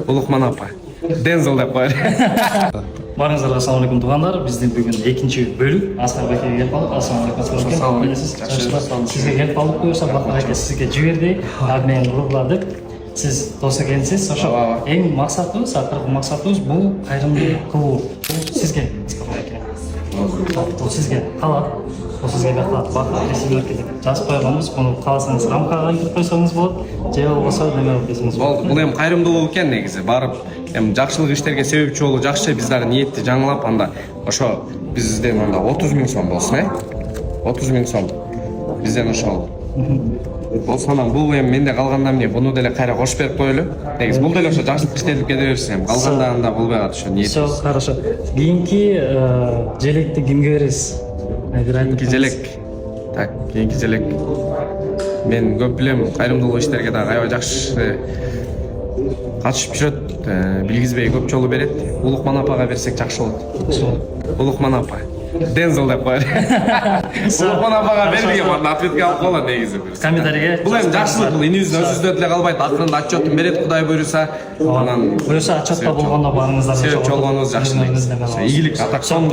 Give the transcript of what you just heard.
Улукман апа. Дензел деп коелу. Барыңыздарга ассалам алейкум туугандар. Биздин бүгүн экинчи бөлүк. Аскар байкеге келип калдык. Ассалам алейкум. Сизге келип калдык буюрса, Бакыр аке сизге жиберди. Ал менен урукладык. Сиз дос экенсиз. Ошо эң максатыбыз, акыркы максатыбыз бул кайрымдуулук кылуу. Бул сизге калат. Бул сизге калат. Бакыр ресейлерге деп жазып койгонбуз. Муну кааласаңыз рамкага кирип койсоңуз болот. Же болбосо неме кылсаңыз болот. Бул эми кайрымдуулук экен негизи. Барып эми жакшылык иштерге себепчи болуу жакшы. Биз дагы ниетти жаңылап анда ошо бизден анда 30 000 сом болсун, 30 000 сом. Бизден ошол. Болсо анан бул эми менде калгандан кийин буну деле кайра кошуп берип коелу. Негизи бул деле ошо жакшылык иштелип кете берсин. Эми калгандарында болбой калат ошо ниет. Все хорошо. Кийинки желекти кимге бересиз? Кийинки желек. Так, кийинки желек. Мен көп билем, кайрымдуулук иштерге дагы аябай жакшы катышып жүрөт, билгизбей көп жолу берет. Улукман апага берсек жакшы болот. Улукман апа. Дензел деп коелу. Улукман апага бербеген барды ответке алып калат негизи. Комментарийге. Бул эми жакшылык, бул инибиздин өзүбүздө деле калбайт. Акырында отчетун берет, Кудай буйруса. Анан буюрса отчетто болгондо барыңыздар. Себепчи болгонубуз жакшы. Ийгилик, атак, соң.